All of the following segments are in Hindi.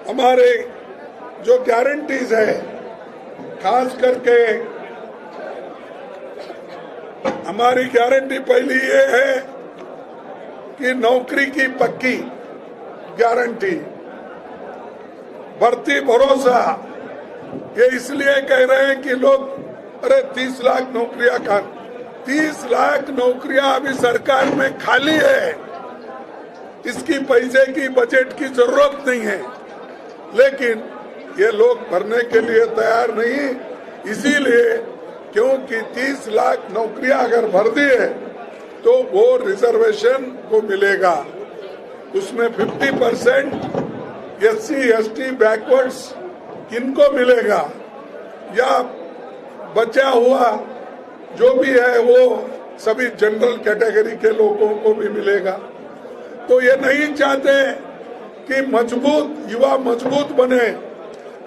हमारे जो गारंटीज है, खास करके हमारी गारंटी पहली ये है कि नौकरी की पक्की गारंटी, भर्ती भरोसा। ये इसलिए कह रहे हैं कि लोग अरे 30 लाख नौकरियां 30 लाख नौकरियां अभी सरकार में खाली है, इसकी पैसे की बजट की जरूरत नहीं है, लेकिन ये लोग भरने के लिए तैयार नहीं, इसीलिए क्योंकि 30 लाख नौकरियां अगर भर दी है तो वो रिजर्वेशन को मिलेगा, उसमें 50% SC ST बैकवर्ड्स किनको मिलेगा, या बचा हुआ जो भी है वो सभी जनरल कैटेगरी के लोगों को भी मिलेगा। तो ये नहीं चाहते कि मजबूत युवा मजबूत बने,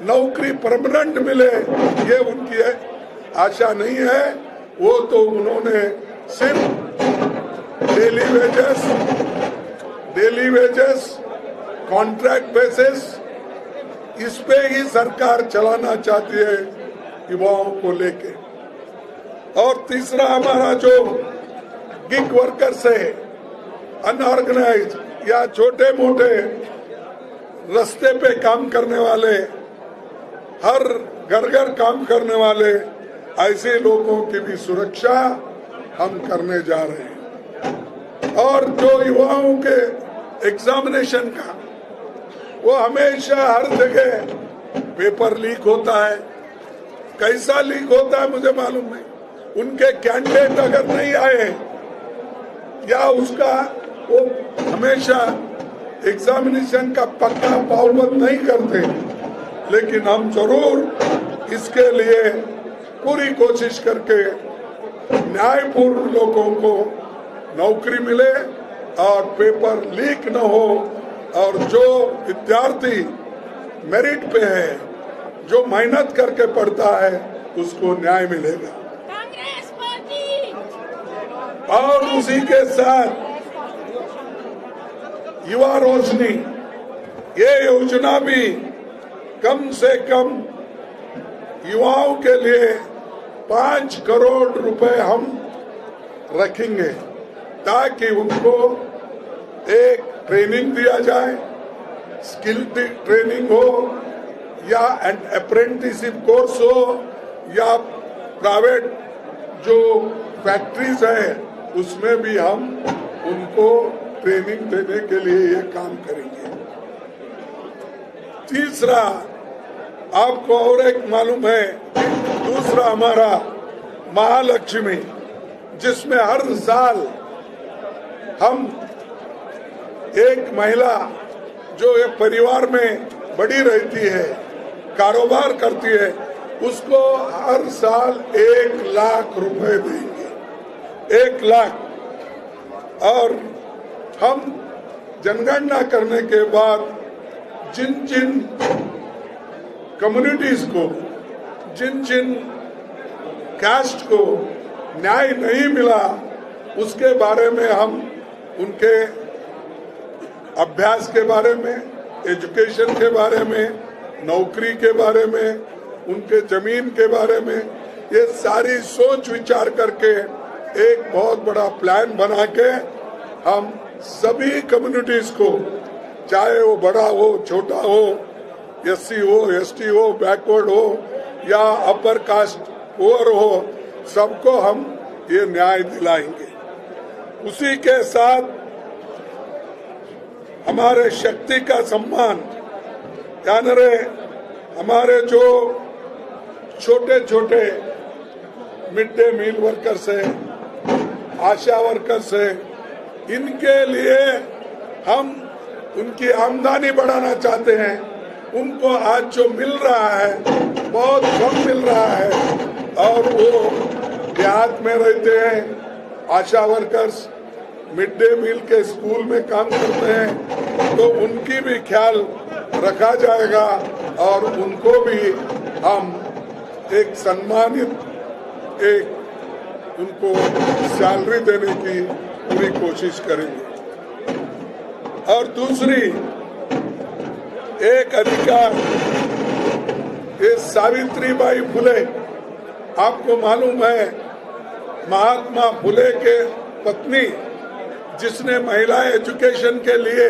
नौकरी परमानेंट मिले, ये उनकी आशा नहीं है। वो तो उन्होंने सिर्फ डेली वेजेस कॉन्ट्रैक्ट बेसिस, इस पे ही सरकार चलाना चाहती है युवाओं को लेके। और तीसरा हमारा जो गिग वर्कर्स है, अनऑर्गेनाइज या छोटे मोटे रास्ते पे काम करने वाले, हर घर घर काम करने वाले, ऐसे लोगों की भी सुरक्षा हम करने जा रहे हैं। और जो युवाओं के एग्जामिनेशन का, वो हमेशा हर जगह पेपर लीक होता है, कैसा लीक होता है मुझे मालूम नहीं। उनके कैंडिडेट अगर नहीं आए या उसका वो हमेशा एग्जामिनेशन का पक्का पाबंद नहीं करते, लेकिन हम जरूर इसके लिए पूरी कोशिश करके न्यायपूर्ण लोगों को नौकरी मिले और पेपर लीक न हो, और जो विद्यार्थी मेरिट पे है, जो मेहनत करके पढ़ता है, उसको न्याय मिलेगा। कांग्रेस पार्टी। और उसी के साथ युवा रोशनी, ये योजना भी कम से कम युवाओं के लिए 5 करोड़ रुपए हम रखेंगे, ताकि उनको एक ट्रेनिंग दिया जाए, स्किल ट्रेनिंग हो या अप्रेंटिसशिप कोर्स हो, या प्राइवेट जो फैक्ट्रीज है उसमें भी हम उनको ट्रेनिंग देने के लिए ये काम करेंगे। तीसरा, आपको और एक मालूम है, दूसरा हमारा महालक्ष्मी, जिसमें हर साल हम एक महिला जो एक परिवार में बड़ी रहती है, कारोबार करती है, उसको हर साल 1 लाख रुपए देंगे, 1 लाख। और हम जनगणना करने के बाद जिन जिन कम्युनिटीज को, जिन जिन कास्ट को न्याय नहीं मिला, उसके बारे में हम उनके अभ्यास के बारे में, एजुकेशन के बारे में, नौकरी के बारे में, उनके जमीन के बारे में, ये सारी सोच विचार करके एक बहुत बड़ा प्लान बना के हम सभी कम्युनिटीज को, चाहे वो बड़ा हो, छोटा हो, SC हो, ST हो, बैकवर्ड हो या अपर कास्ट पुअर हो, सबको हम ये न्याय दिलाएंगे। उसी के साथ हमारे शक्ति का सम्मान, यानी हमारे जो छोटे छोटे मिड डे मील वर्कर्स है, आशा वर्कर्स है, इनके लिए हम उनकी आमदनी बढ़ाना चाहते हैं। उनको आज जो मिल रहा है बहुत कम मिल रहा है, और वो देहात में रहते हैं, आशा वर्कर्स मिड डे मील के स्कूल में काम करते हैं, तो उनकी भी ख्याल रखा जाएगा और उनको भी हम एक सम्मानित एक उनको सैलरी देने की पूरी कोशिश करेंगे। और दूसरी, एक अधिकार, ये सावित्रीबाई फुले, आपको मालूम है महात्मा फुले के पत्नी, जिसने महिला एजुकेशन के लिए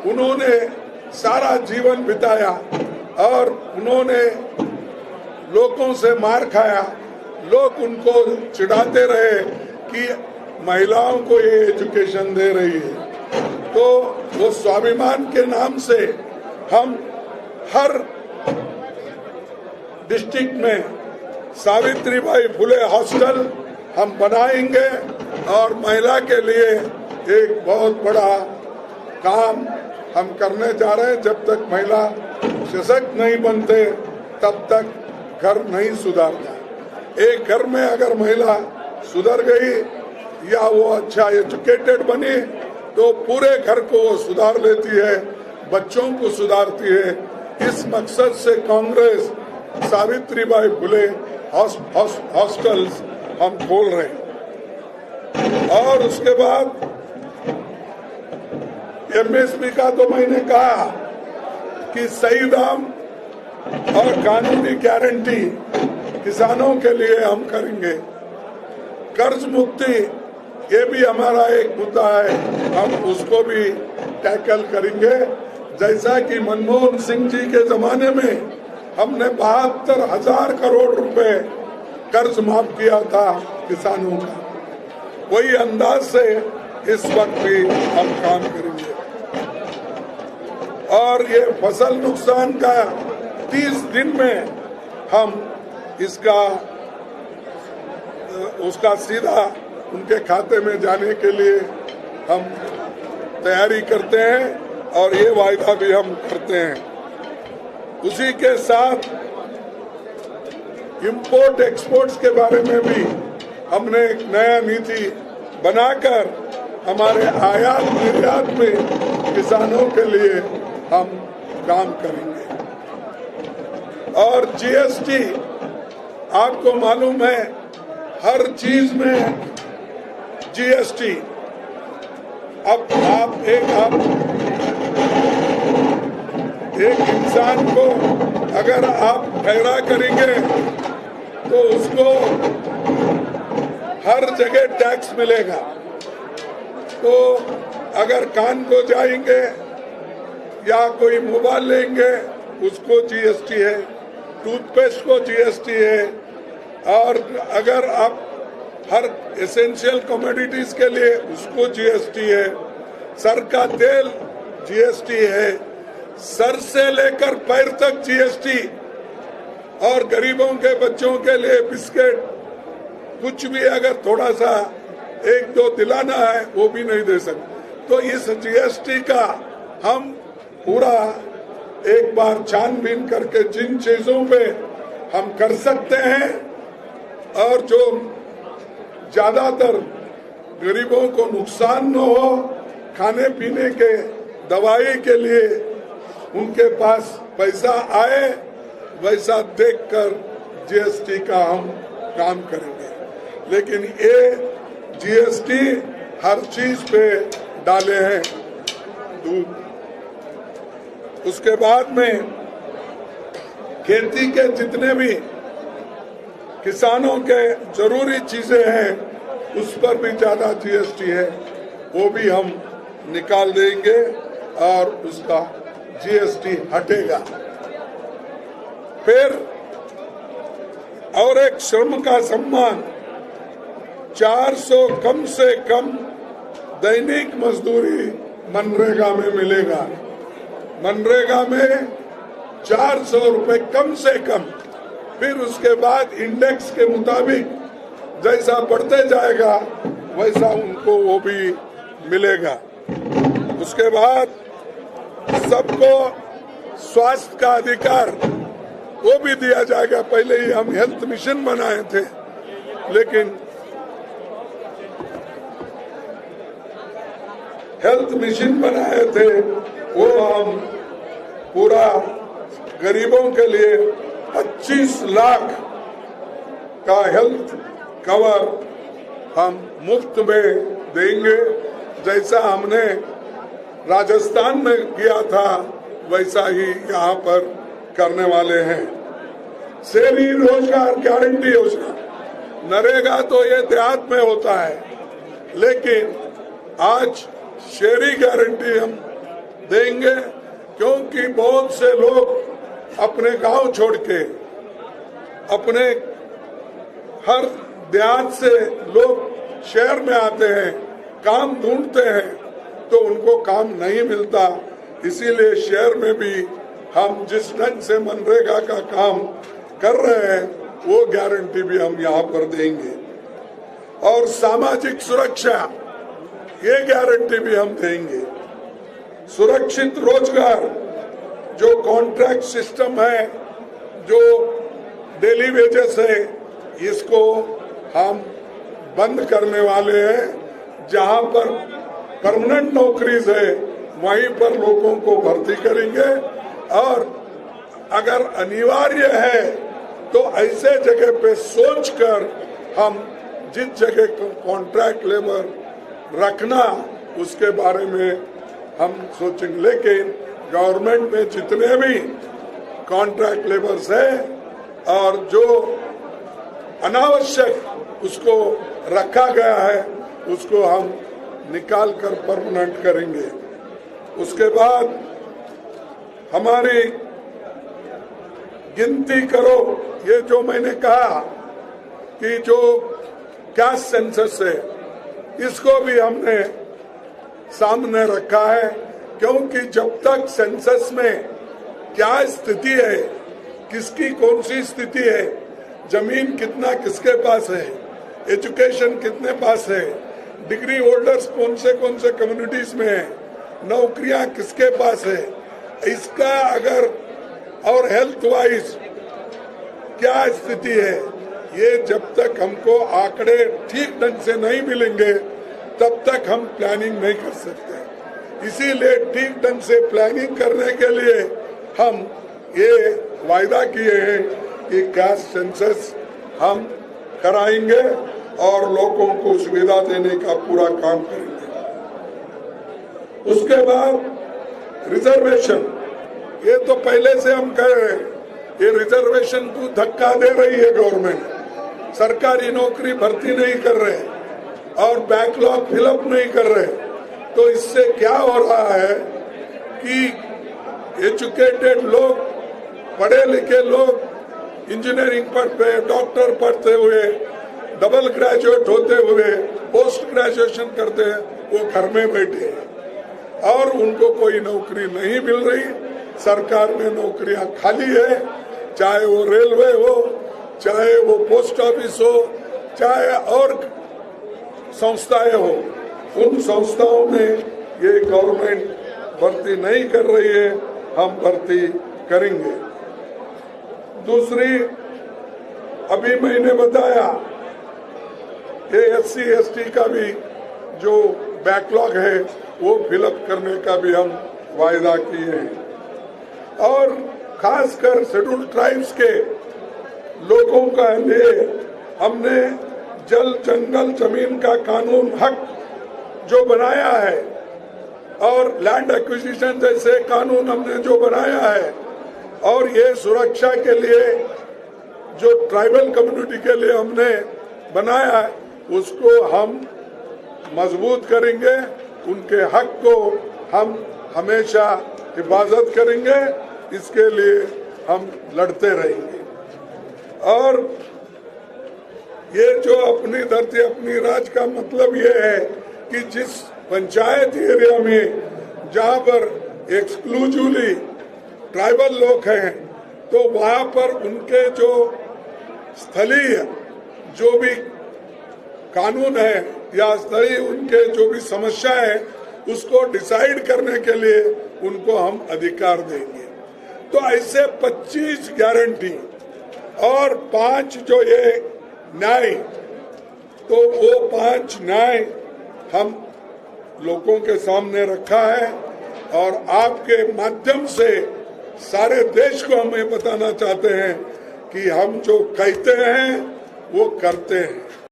उन्होंने सारा जीवन बिताया और उन्होंने लोगों से मार खाया। लोग उनको चिढ़ाते रहे कि महिलाओं को ये एजुकेशन दे रही है। तो वो स्वाभिमान के नाम से हम हर डिस्ट्रिक्ट में सावित्रीबाई फुले हॉस्टल हम बनाएंगे और महिला के लिए एक बहुत बड़ा काम हम करने जा रहे हैं। जब तक महिला सशक्त नहीं बनते तब तक घर नहीं सुधरता। एक घर में अगर महिला सुधर गई या वो अच्छा एजुकेटेड बनी तो पूरे घर को वो सुधार लेती है, बच्चों को सुधारती है। इस मकसद से कांग्रेस सावित्रीबाई फुले हॉस्टल्स हम खोल रहे हैं। और उसके बाद एमएसपी का तो मैंने कहा कि सही दाम और कानूनी गारंटी किसानों के लिए हम करेंगे। कर्ज मुक्ति, ये भी हमारा एक मुद्दा है, हम उसको भी टैकल करेंगे। जैसा कि मनमोहन सिंह जी के जमाने में हमने 72,000 करोड़ रुपए कर्ज माफ किया था किसानों का, वही अंदाज से इस वक्त भी हम काम करेंगे। और ये फसल नुकसान का 30 दिन में हम उसका सीधा उनके खाते में जाने के लिए हम तैयारी करते हैं और ये वायदा भी हम करते हैं। उसी के साथ इंपोर्ट एक्सपोर्ट्स के बारे में भी हमने एक नया नीति बनाकर हमारे आयात निर्यात में किसानों के लिए हम काम करेंगे। और जीएसटी, आपको मालूम है हर चीज में जीएसटी। अब आप एक इंसान को अगर आप खैरा करेंगे तो उसको हर जगह टैक्स मिलेगा। तो अगर कान को जाएंगे या कोई मोबाइल लेंगे उसको जीएसटी है, टूथपेस्ट को जीएसटी है, और अगर आप हर एसेंशियल कमोडिटीज के लिए उसको जीएसटी है। सर का तेल जीएसटी है, सर से लेकर पैर तक जीएसटी। और गरीबों के बच्चों के लिए बिस्किट, कुछ भी अगर थोड़ा सा 1-2 दिलाना है वो भी नहीं दे सकते। तो इस जीएसटी का हम पूरा एक बार छानबीन करके जिन चीजों पे हम कर सकते हैं और जो ज्यादातर गरीबों को नुकसान न हो, खाने पीने के दवाई के लिए उनके पास पैसा आए, वैसा देखकर जीएसटी का हम काम करेंगे। लेकिन ये जीएसटी हर चीज पे डाले हैं। दूध, उसके बाद में खेती के जितने भी किसानों के जरूरी चीजें हैं उस पर भी ज्यादा जीएसटी है, वो भी हम निकाल देंगे और उसका जीएसटी हटेगा। फिर और एक श्रम का सम्मान, 400 कम से कम दैनिक मजदूरी मनरेगा में मिलेगा। मनरेगा में 400 रुपए कम से कम। फिर उसके बाद इंडेक्स के मुताबिक जैसा बढ़ते जाएगा वैसा उनको वो भी मिलेगा। उसके बाद सबको स्वास्थ्य का अधिकार वो भी दिया जाएगा। पहले ही हम हेल्थ मिशन बनाए थे, लेकिन हेल्थ मिशन बनाए थे वो हम पूरा गरीबों के लिए 25 लाख का हेल्थ कवर हम मुफ्त में देंगे। जैसा हमने राजस्थान में किया था वैसा ही यहाँ पर करने वाले हैं। शहरी रोजगार गारंटी योजना, नरेगा तो ये देहात में होता है, लेकिन आज शहरी गारंटी हम देंगे, क्योंकि बहुत से लोग अपने गांव छोड़ के, अपने हर देहात से लोग शहर में आते हैं, काम ढूंढते हैं, तो उनको काम नहीं मिलता। इसीलिए शहर में भी हम जिस ढंग से मनरेगा का काम कर रहे हैं, वो गारंटी भी हम यहाँ पर देंगे। और सामाजिक सुरक्षा, ये गारंटी भी हम देंगे। सुरक्षित रोजगार, जो कॉन्ट्रैक्ट सिस्टम है, जो डेली वेजेस है, इसको हम बंद करने वाले हैं। जहां पर परमानेंट नौकरीज है, वहीं पर लोगों को भर्ती करेंगे। और अगर अनिवार्य है तो ऐसे जगह पे सोचकर हम जिस जगह कॉन्ट्रैक्ट लेबर रखना, उसके बारे में हम सोचेंगे। लेकिन गवर्नमेंट में जितने भी कॉन्ट्रैक्ट लेबर्स है और जो अनावश्यक उसको रखा गया है, उसको हम निकाल कर परमानेंट करेंगे। उसके बाद हमारी गिनती करो, ये जो मैंने कहा कि जो कैस्ट सेंसस है, इसको भी हमने सामने रखा है, क्योंकि जब तक सेंसस में क्या स्थिति है, किसकी कौन सी स्थिति है, जमीन कितना किसके पास है, एजुकेशन कितने पास है, डिग्री होल्डर्स कौन से कम्युनिटीज में है, नौकरियां किसके पास है, इसका अगर और हेल्थ वाइज क्या स्थिति है, ये जब तक हमको आंकड़े ठीक ढंग से नहीं मिलेंगे, तब तक हम प्लानिंग नहीं कर सकते। इसीलिए ठीक ढंग से प्लानिंग करने के लिए हम ये वायदा किए हैं कि कास्ट सेंसस हम कराएंगे और लोगों को सुविधा देने का पूरा काम करेंगे। उसके बाद रिजर्वेशन, ये तो पहले से हम कह रहे हैं, ये रिजर्वेशन को धक्का दे रही है गवर्नमेंट। सरकारी नौकरी भर्ती नहीं कर रहे और बैकलॉग फिलअप नहीं कर रहे, तो इससे क्या हो रहा है कि एजुकेटेड लोग, पढ़े लिखे लोग, इंजीनियरिंग पढ़ते, डॉक्टर पढ़ते हुए, डबल ग्रेजुएट होते हुए, पोस्ट ग्रेजुएशन करते हैं, वो घर में बैठे हैं और उनको कोई नौकरी नहीं मिल रही। सरकार में नौकरियां खाली है, चाहे वो रेलवे हो, चाहे वो पोस्ट ऑफिस हो, चाहे और संस्थाएं हो। उन संस्थाओं में ये गवर्नमेंट भर्ती नहीं कर रही है, हम भर्ती करेंगे। दूसरी, अभी मैंने बताया कि SC ST का भी जो बैकलॉग है वो फिलअप करने का भी हम वायदा किए हैं। और खासकर शेड्यूल्ड ट्राइब्स के लोगों का लिए हमने जल जंगल जमीन का कानून हक जो बनाया है और लैंड एक्विजिशन जैसे कानून हमने जो बनाया है, और ये सुरक्षा के लिए जो ट्राइबल कम्युनिटी के लिए हमने बनाया है, उसको हम मजबूत करेंगे। उनके हक को हम हमेशा हिफाजत करेंगे, इसके लिए हम लड़ते रहेंगे। और ये जो अपनी धरती अपनी राज का मतलब ये है कि जिस पंचायत एरिया में जहाँ पर एक्सक्लूसिवली ट्राइबल लोग हैं, तो वहाँ पर उनके जो स्थलीय जो भी कानून है या स्थलीय उनके जो भी समस्या है, उसको डिसाइड करने के लिए उनको हम अधिकार देंगे। तो ऐसे 25 गारंटी और 5 जो ये न्याय, तो वो 5 न्याय हम लोगों के सामने रखा है और आपके माध्यम से सारे देश को हम ये बताना चाहते हैं कि हम जो कहते हैं वो करते हैं।